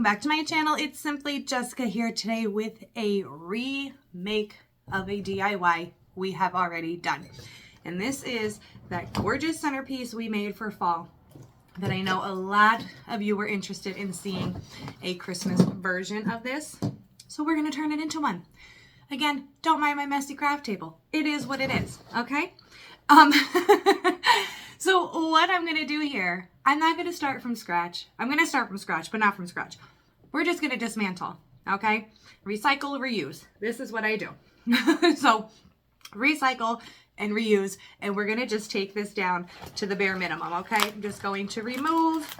welcome back to my channel. It's simply Jessica here today with a remake of a DIY we have already done. And this is that gorgeous centerpiece we made for fall that I know a lot of you were interested in seeing a Christmas version of this. So we're going to turn it into one. Again, don't mind my messy craft table. It is what it is, okay? So what I'm going to do here, I'm not going to start from scratch. I'm going to start from scratch, but not from scratch. We're just going to dismantle, okay? Recycle, reuse. This is what I do. So recycle and reuse, and we're going to just take this down to the bare minimum, okay? I'm just going to remove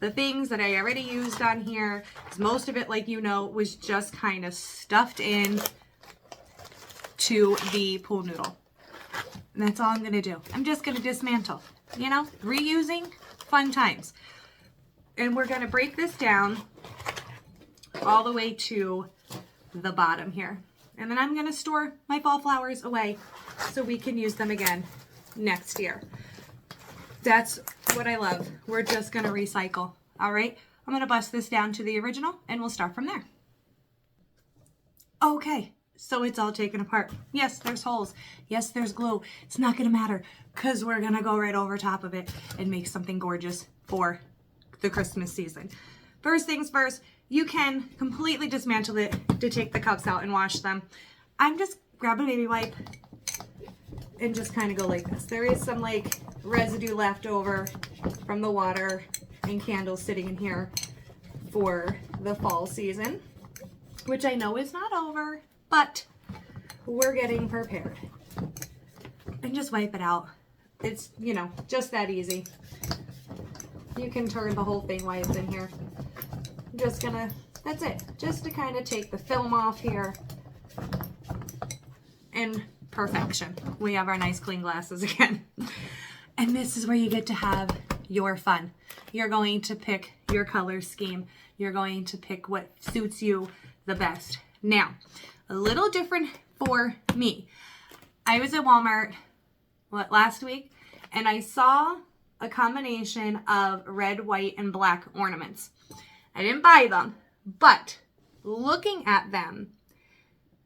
the things that I already used on here, because most of it, like you know, was just kind of stuffed in to the pool noodle. And that's all I'm going to do. I'm just going to dismantle, you know, reusing, fun times. And we're going to break this down all the way to the bottom here. And then I'm going to store my fall flowers away so we can use them again next year. That's what I love. We're just going to recycle. All right. I'm going to bust this down to the original and we'll start from there. Okay. So it's all taken apart. Yes, there's holes. Yes, there's glue. It's not going to matter because we're going to go right over top of it and make something gorgeous for the Christmas season. First things first, you can completely dismantle it to take the cups out and wash them. I'm just grab a baby wipe and just kind of go like this. There is some like residue left over from the water and candles sitting in here for the fall season, which I know is not over, but we're getting prepared. And just wipe it out. It's, you know, just that easy. You can turn the whole thing while it's in here. I'm just gonna, that's it. Just to kind of take the film off here. And perfection. We have our nice clean glasses again. And this is where you get to have your fun. You're going to pick your color scheme. You're going to pick what suits you the best. Now, a little different for me. I was at Walmart, last week, and I saw a combination of red, white, and black ornaments. I didn't buy them, but looking at them,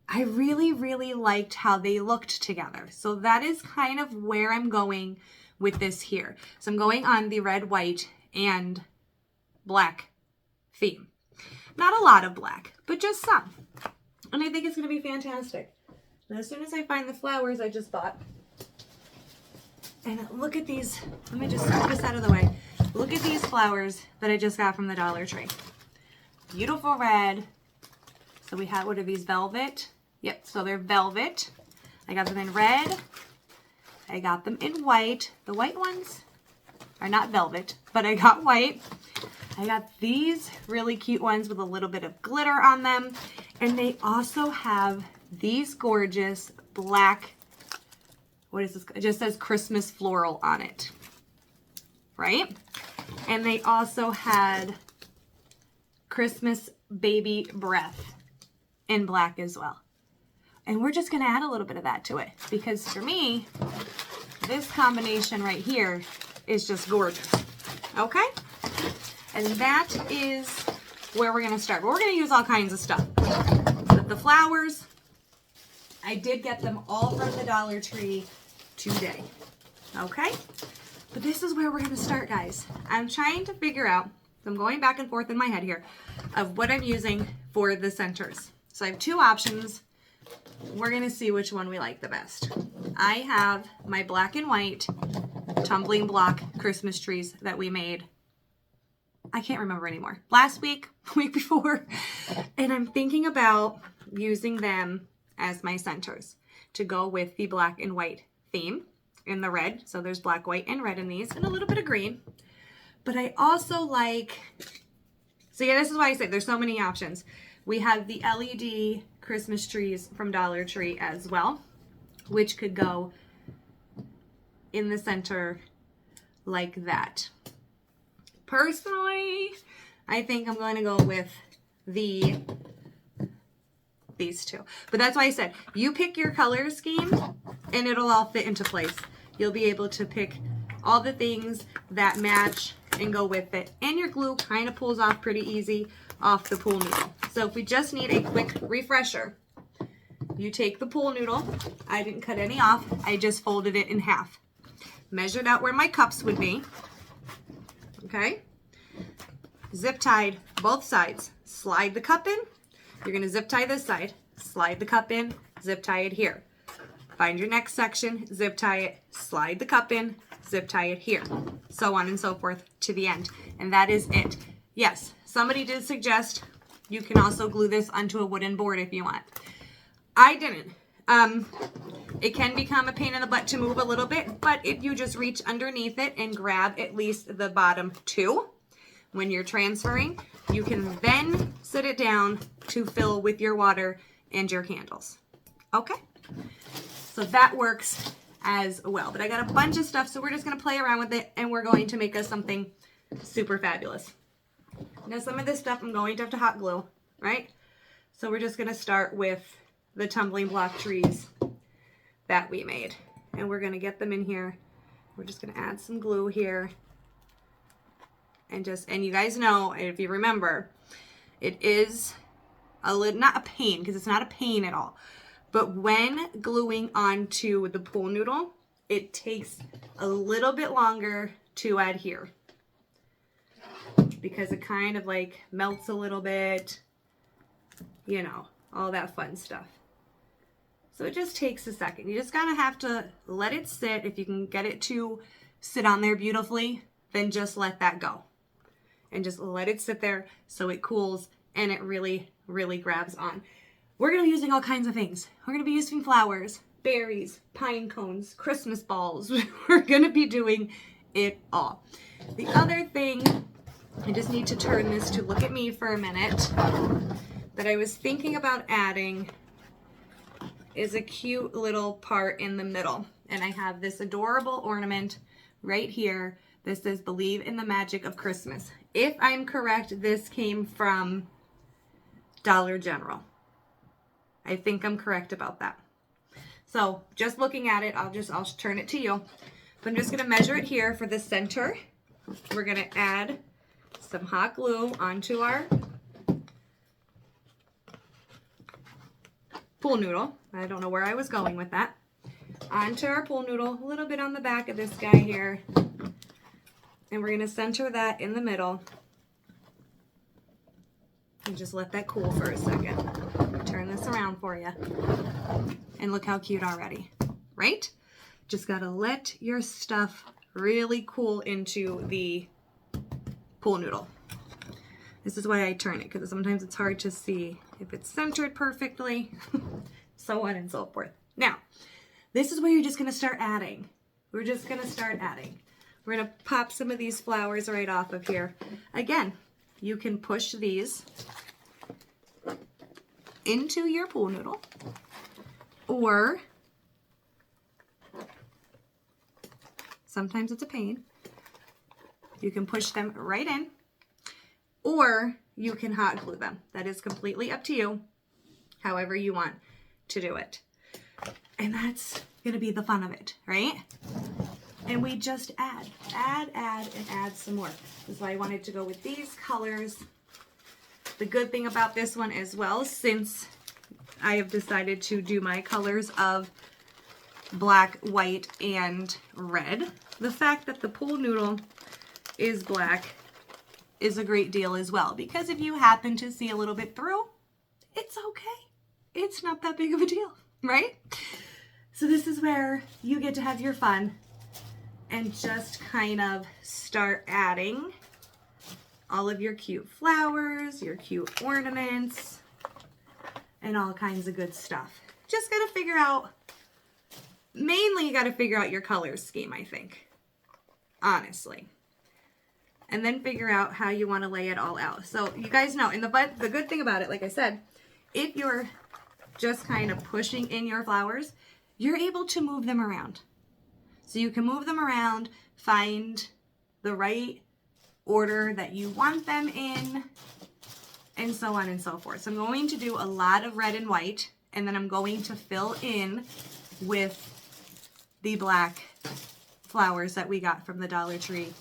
I really, really liked how they looked together. So that is kind of where I'm going with this here. So I'm going on the red, white, and black theme. Not a lot of black, but just some. And I think it's going to be fantastic. And as soon as I find the flowers I just bought, and look at these, let me just move this out of the way. Look at these flowers that I just got from the Dollar Tree. Beautiful red. So we have, what are these, velvet? Yep, so they're velvet. I got them in red. I got them in white. The white ones are not velvet, but I got white. I got these really cute ones with a little bit of glitter on them. And they also have these gorgeous black, what is this? It just says Christmas floral on it, right? And they also had Christmas baby breath in black as well. And we're just going to add a little bit of that to it because for me, this combination right here is just gorgeous. Okay? And that is where we're going to start. But we're going to use all kinds of stuff. But the flowers, I did get them all from the Dollar Tree today. Okay? But this is where we're going to start, guys. I'm trying to figure out, I'm going back and forth in my head here, of what I'm using for the centers. So I have two options. We're going to see which one we like the best. I have my black and white tumbling block Christmas trees that we made. I can't remember anymore. Last week, week before. And I'm thinking about using them as my centers to go with the black and white theme in the red. So there's black, white, and red in these and a little bit of green. But I also like, so yeah, this is why I say there's so many options. We have the LED Christmas trees from Dollar Tree as well, which could go in the center like that. Personally, I think I'm going to go with these two. But that's why I said, you pick your color scheme and it'll all fit into place. You'll be able to pick all the things that match and go with it. And your glue kind of pulls off pretty easy off the pool noodle. So if we just need a quick refresher, you take the pool noodle. I didn't cut any off. I just folded it in half. Measured out where my cups would be. Okay. Zip tied both sides. Slide the cup in. You're going to zip tie this side. Slide the cup in. Zip tie it here. Find your next section. Zip tie it. Slide the cup in. Zip tie it here. So on and so forth to the end. And that is it. Yes, somebody did suggest you can also glue this onto a wooden board if you want. I didn't. It can become a pain in the butt to move a little bit, but if you just reach underneath it and grab at least the bottom two when you're transferring, you can then sit it down to fill with your water and your candles. Okay, so that works as well. But I got a bunch of stuff, so we're just going to play around with it, and we're going to make us something super fabulous. Now, some of this stuff I'm going to have to hot glue, right? So we're just going to start with the tumbling block trees that we made. And we're going to get them in here. We're just going to add some glue here. And you guys know, if you remember, it is not a pain, because it's not a pain at all. But when gluing onto the pool noodle, it takes a little bit longer to adhere, because it kind of like melts a little bit, you know, all that fun stuff. So it just takes a second. You just gotta have to let it sit. If you can get it to sit on there beautifully, then just let that go. And just let it sit there so it cools and it really, really grabs on. We're gonna be using all kinds of things. We're gonna be using flowers, berries, pine cones, Christmas balls. We're gonna be doing it all. The other thing, I just need to turn this to look at me for a minute, that I was thinking about adding is a cute little part in the middle. And I have this adorable ornament right here. This says, "Believe in the Magic of Christmas." If I'm correct, this came from Dollar General. I think I'm correct about that. So just looking at it, I'll turn it to you. But I'm just gonna measure it here for the center. We're gonna add some hot glue onto our pool noodle. I don't know where I was going with that. Onto our pool noodle, a little bit on the back of this guy here. And we're gonna center that in the middle. And just let that cool for a second. Turn this around for you. And look how cute already, right? Just gotta let your stuff really cool into the pool noodle. This is why I turn it, because sometimes it's hard to see if it's centered perfectly, so on and so forth. Now, this is where you're just gonna start adding. We're just gonna start adding. We're gonna pop some of these flowers right off of here. Again, you can push these into your pool noodle, or sometimes it's a pain. You can push them right in, or you can hot glue them. That is completely up to you, however you want to do it. And that's gonna be the fun of it, right? And we just add, and add some more. That's why I wanted to go with these colors. The good thing about this one as well, since I have decided to do my colors of black, white, and red, the fact that the pool noodle is black is a great deal as well, because if you happen to see a little bit through, it's okay. It's not that big of a deal, right? So this is where you get to have your fun and just kind of start adding all of your cute flowers, your cute ornaments, and all kinds of good stuff. Just gotta figure out, mainly you gotta figure out your color scheme, I think, honestly. And then figure out how you wanna lay it all out. So you guys know, and the good thing about it, like I said, if you're just kind of pushing in your flowers, you're able to move them around. So you can move them around, find the right order that you want them in, and so on and so forth. So I'm going to do a lot of red and white, and then I'm going to fill in with the black flowers that we got from the Dollar Tree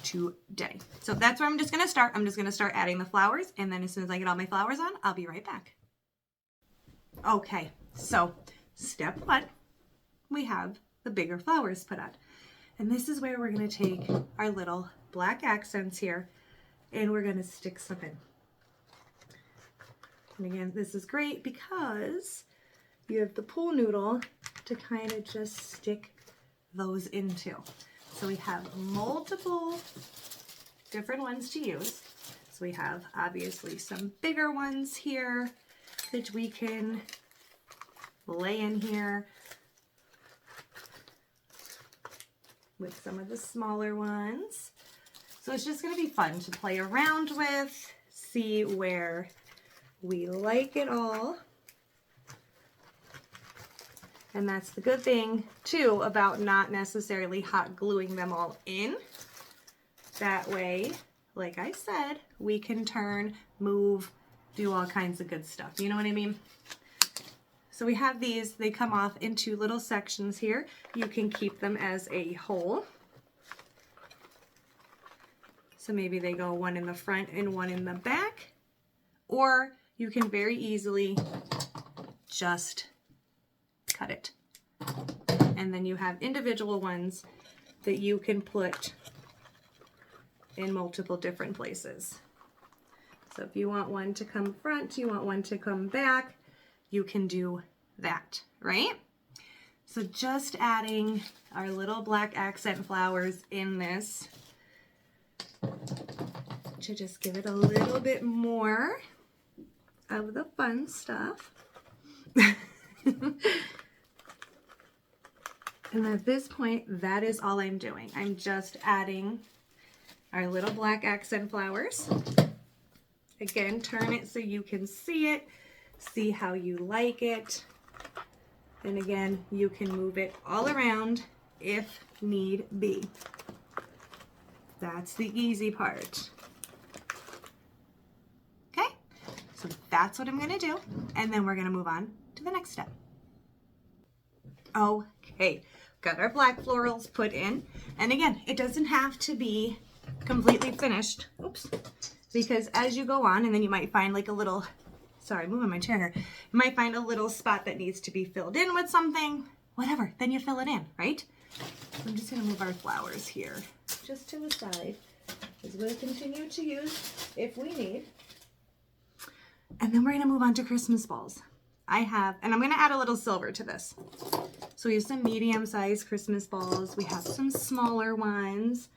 today. So that's where I'm just going to start. I'm just going to start adding the flowers, and then as soon as I get all my flowers on, I'll be right back. Okay, so step one, we have the bigger flowers put on. And this is where we're going to take our little black accents here, and we're going to stick some in. And again, this is great because you have the pool noodle to kind of just stick those into. So we have multiple different ones to use. So we have obviously some bigger ones here that we can lay in here with some of the smaller ones. So it's just going to be fun to play around with, see where we like it all. And that's the good thing too about not necessarily hot gluing them all in. That way, like I said, we can turn, move, do all kinds of good stuff. You know what I mean? So we have these, they come off into little sections here. You can keep them as a whole. So maybe they go one in the front and one in the back. Or you can very easily just cut it. And then you have individual ones that you can put in multiple different places. So if you want one to come front, you want one to come back, you can do that, right? So just adding our little black accent flowers in this to just give it a little bit more of the fun stuff. And at this point, that is all I'm doing. I'm just adding our little black accent flowers. Again, turn it so you can see it, see how you like it. And again, you can move it all around if need be. That's the easy part. Okay, so that's what I'm gonna do. And then we're gonna move on to the next step. Okay, got our black florals put in. And again, it doesn't have to be completely finished. Oops. Because as you go on, and then you might find like a little, sorry, moving my chair here. You might find a little spot that needs to be filled in with something, whatever, then you fill it in, right? So I'm just gonna move our flowers here just to the side, as we'll continue to use if we need. And then we're gonna move on to Christmas balls. I have, and I'm gonna add a little silver to this. So we have some medium-sized Christmas balls. We have some smaller ones.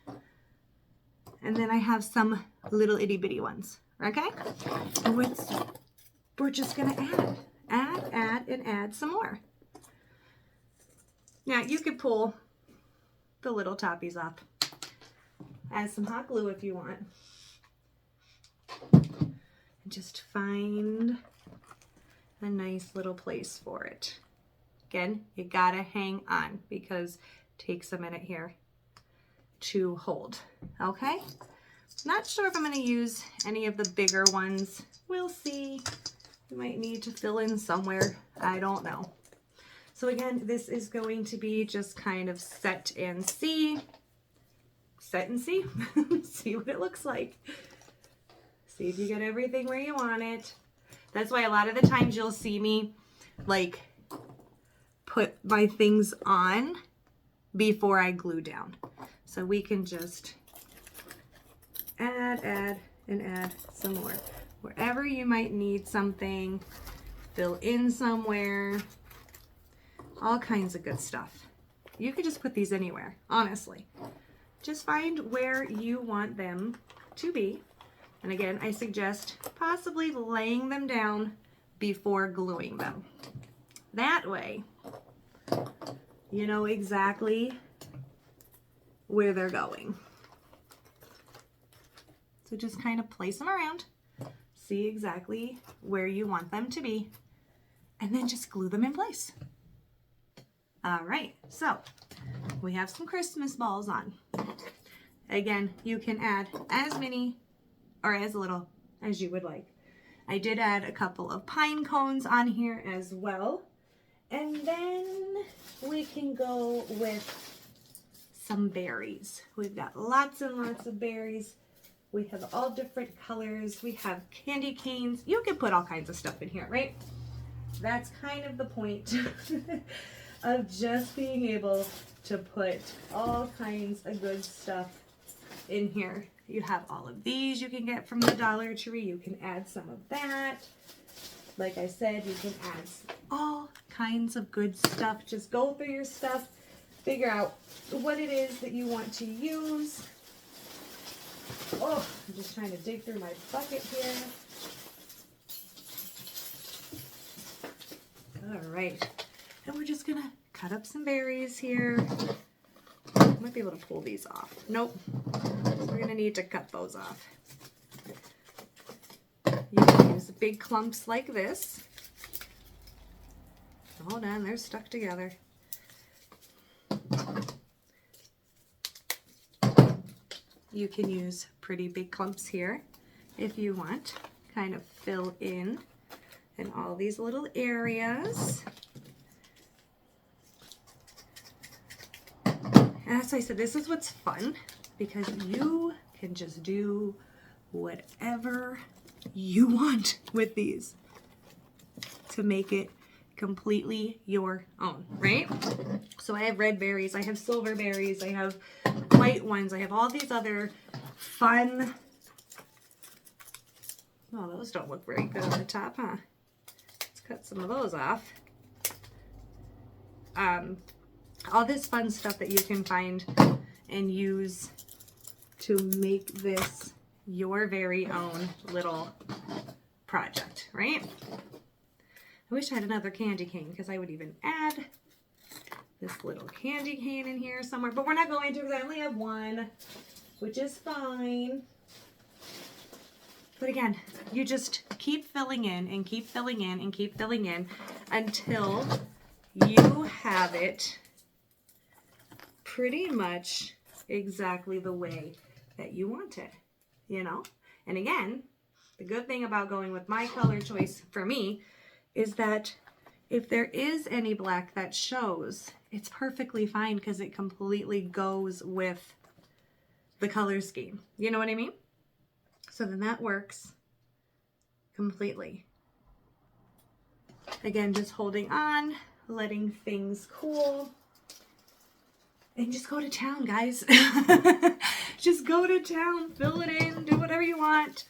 And then I have some little itty-bitty ones, okay? And we're just gonna add, and add some more. Now, you could pull the little toppies off. Add some hot glue if you want. And just find a nice little place for it. Again, you gotta hang on because it takes a minute here to hold, okay? Not sure if I'm gonna use any of the bigger ones. We'll see. We might need to fill in somewhere. I don't know. So again, this is going to be just kind of set and see. Set and see. See what it looks like. See if you get everything where you want it. That's why a lot of the times you'll see me like put my things on before I glue down. So we can just add, and add some more. Wherever you might need something, fill in somewhere, all kinds of good stuff. You could just put these anywhere, honestly. Just find where you want them to be. And again, I suggest possibly laying them down before gluing them. That way, you know exactly where they're going. So just kind of place them around, see exactly where you want them to be, and then just glue them in place. All right, so we have some Christmas balls on. Again, you can add as many or as little as you would like. I did add a couple of pine cones on here as well. And then we can go with some berries. We've got lots and lots of berries. We have all different colors. We have candy canes. You can put all kinds of stuff in here, right? That's kind of the point of just being able to put all kinds of good stuff in here. You have all of these you can get from the Dollar Tree. You can add some of that. Like I said, you can add all kinds of good stuff. Just go through your stuff, figure out what it is that you want to use. Oh, I'm just trying to dig through my bucket here. All right, and we're just gonna cut up some berries here. Might be able to pull these off. Nope, we're gonna need to cut those off. You can use big clumps like this. Hold on, they're stuck together. You can use pretty big clumps here if you want. Kind of fill in all these little areas. And as I said, this is what's fun because you can just do whatever you want with these to make it completely your own, right? So I have red berries, I have silver berries, I have white ones, I have all these other fun, oh, those don't look very good on the top, huh? Let's cut some of those off. All this fun stuff that you can find and use to make this your very own little project, right? I wish I had another candy cane because I would even add this little candy cane in here somewhere, but we're not going to because I only have one, which is fine. But again, you just keep filling in and keep filling in and keep filling in until you have it pretty much exactly the way that you want it, you know? And again, the good thing about going with my color choice for me is that if there is any black that shows, it's perfectly fine because it completely goes with the color scheme. You know what I mean? So then that works completely. Again, just holding on, letting things cool, and just go to town, guys. Just go to town, fill it in, do whatever you want.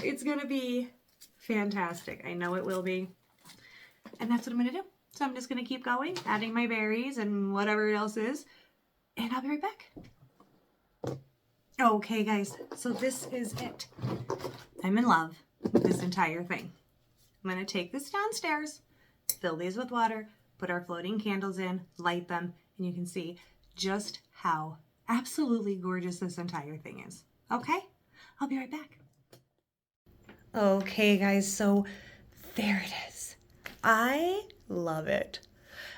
It's gonna be fantastic. I know it will be. And that's what I'm gonna do. So I'm just gonna keep going, adding my berries and whatever else is, and I'll be right back. Okay, guys, so this is it. I'm in love with this entire thing. I'm gonna take this downstairs, fill these with water, put our floating candles in, light them, and you can see just how absolutely gorgeous this entire thing is. Okay, I'll be right back. Okay, guys, so there it is. I love it.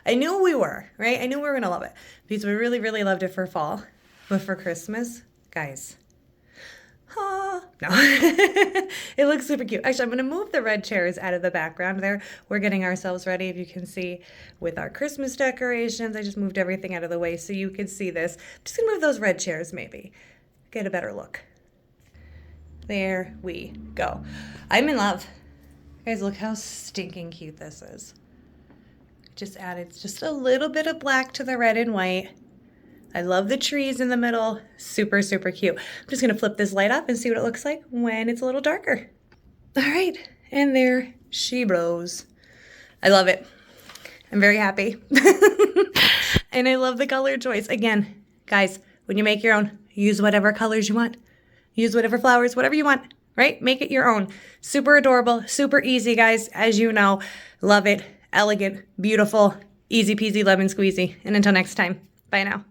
I knew we were, right? I knew we were gonna love it because we really, really loved it for fall, but for Christmas, guys, no. It looks super cute. Actually, I'm going to move the red chairs out of the background there. We're getting ourselves ready, if you can see, with our Christmas decorations. I just moved everything out of the way so you can see this. I'm just going to move those red chairs maybe. Get a better look. There we go. I'm in love. Guys, look how stinking cute this is. Just added just a little bit of black to the red and white. I love the trees in the middle. Super, super cute. I'm just going to flip this light up and see what it looks like when it's a little darker. All right. And there she blows. I love it. I'm very happy. And I love the color choice. Again, guys, when you make your own, use whatever colors you want. Use whatever flowers, whatever you want, right? Make it your own. Super adorable, super easy, guys. As you know, love it. Elegant, beautiful, easy peasy lemon squeezy. And until next time, bye now.